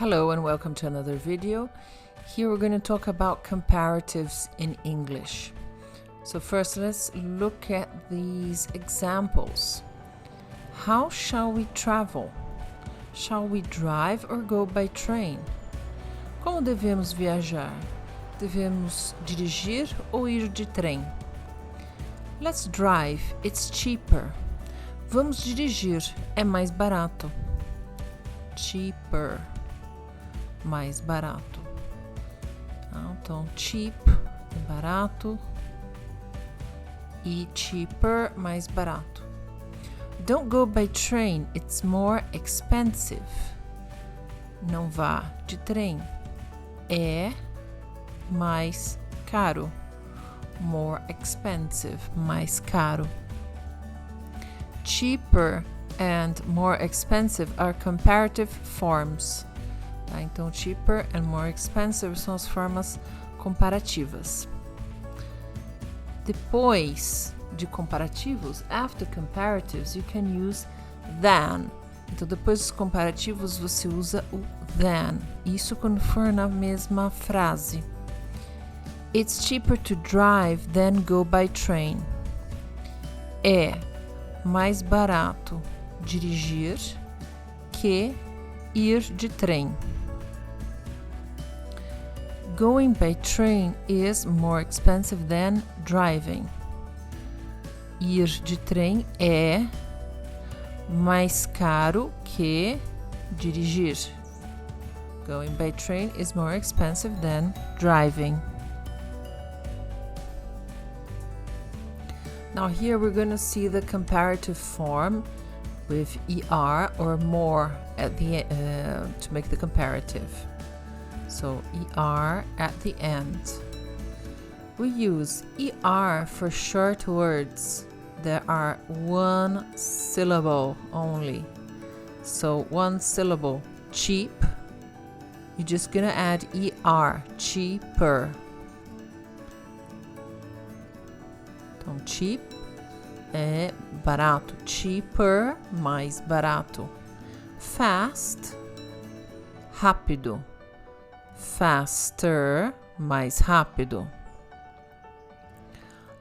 Hello and welcome to another video. Here we're going to talk about comparatives in English. So first let's look at these examples. How shall we travel? Shall we drive or go by train? Como devemos viajar? Devemos dirigir ou ir de trem? Let's drive, it's cheaper. Vamos dirigir, é mais barato. Cheaper, mais barato. Então, cheap é barato e cheaper, mais barato. Don't go by train, it's more expensive. Não vá de trem, é mais caro. More expensive, mais caro. Cheaper and more expensive are comparative forms. Tá? Então, cheaper and more expensive são as formas comparativas. Depois de comparativos, after comparatives, you can use than. Então, depois dos comparativos, você usa o than. Isso quando for na mesma frase. It's cheaper to drive than go by train. É mais barato dirigir que ir de trem. Going by train is more expensive than driving. Ir de trem é mais caro que dirigir. Going by train is more expensive than driving. Now here we're going to see the comparative form with er or more at the to make the comparative. So er at the end. We use er for short words that are one syllable only. So one syllable, cheap. You're just gonna add er, cheaper. Então, cheap é barato. Cheaper, mais barato. Fast, rápido. Faster, mais rápido.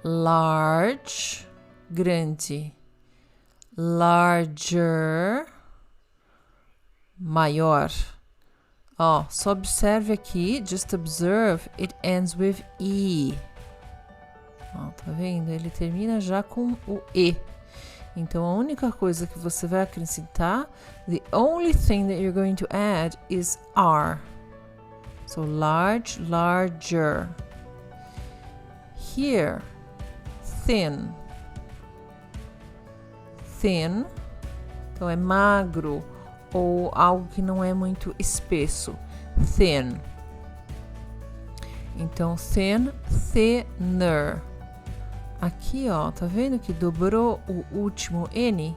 Large, grande. Larger, maior. Ó, só observe aqui, just observe, it ends with E. Ó, tá vendo? Ele termina já com o E. Então, a única coisa que você vai acrescentar, the only thing that you're going to add is R. So, large, larger. Here, thin. Thin, então é magro ou algo que não é muito espesso. Thin. Então, thin, thinner. Aqui, ó, tá vendo que dobrou o último N?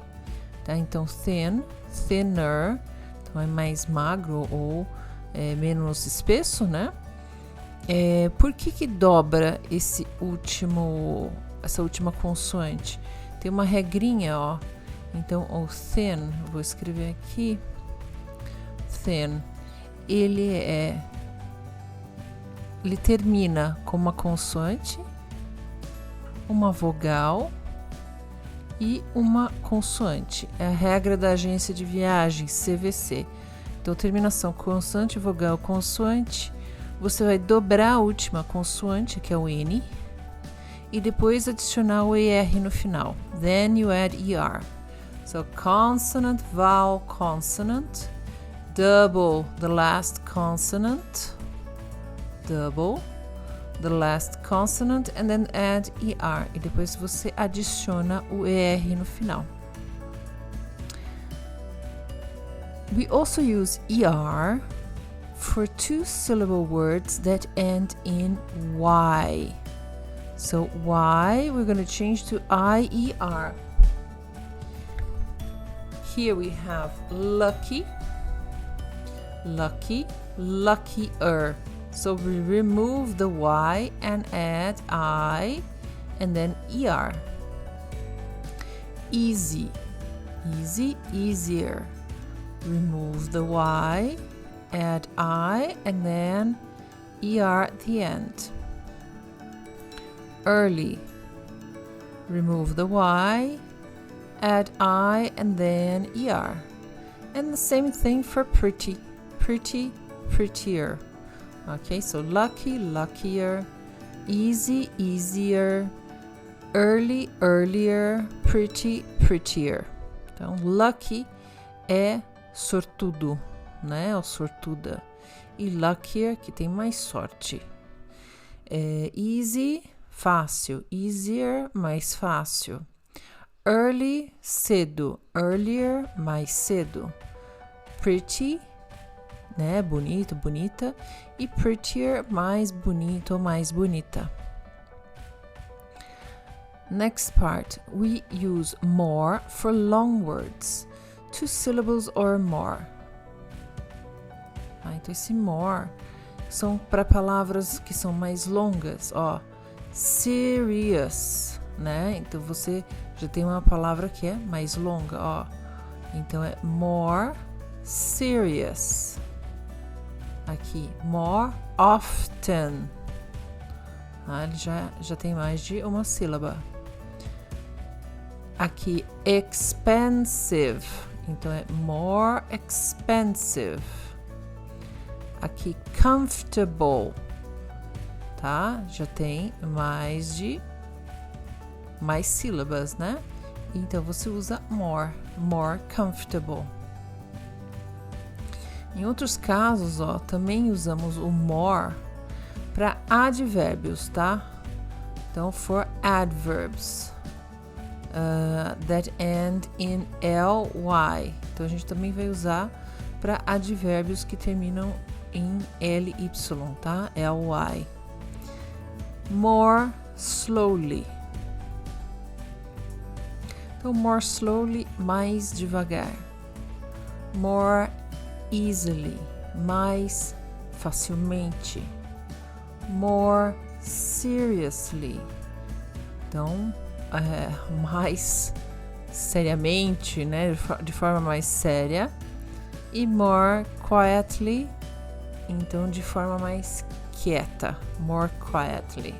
Tá? Então, thin, thinner. Então, é mais magro ou menos espesso, né? Por que dobra essa última consoante? Tem uma regrinha, ó. Então, o thin, vou escrever aqui. Thin. Ele termina com uma consoante, uma vogal e uma consoante. É a regra da agência de viagem, CVC. Então, terminação consoante, vogal, consoante. Você vai dobrar a última consoante, que é o N, e depois adicionar o ER no final. Then you add ER. So, consonant, vowel, consonant. Double the last consonant. Double the last consonant and then add ER. E depois você adiciona o ER no final. We also use ER for two-syllable words that end in Y. So Y, we're going to change to IER. Here we have lucky, lucky, luckier. So we remove the Y and add I and then ER. Easy, easy, easier. Remove the Y add I and then ER at the end. Early, remove the Y, add I and then ER. And the same thing for pretty, pretty, prettier. Okay, so lucky, luckier, easy, easier, early, earlier, pretty, prettier. Então, lucky é sortudo, né? Ou sortuda. E luckier, que tem mais sorte. Easy, fácil. Easier, mais fácil. Early, cedo. Earlier, mais cedo. Pretty, né? Bonito, bonita. E prettier, mais bonito ou mais bonita. Next part, we use more for long words. 2 syllables or more. Então esse more são para palavras que são mais longas, ó. Serious, né? Então você já tem uma palavra que é mais longa, ó. Então é more serious. Aqui, more often. Ele já tem mais de uma sílaba. Aqui, expensive. Então é more expensive. Aqui, comfortable. Tá? Já tem mais sílabas, né? Então você usa more. More comfortable. Em outros casos, ó, também usamos o more para advérbios, tá? Então, for adverbs that end in ly. Então, a gente também vai usar para advérbios que terminam em ly, tá? ly. More slowly. Então, more slowly, mais devagar. More easily, mais facilmente. More seriously. Então, mais seriamente, né? De forma mais séria. E more quietly, então de forma mais quieta. More quietly.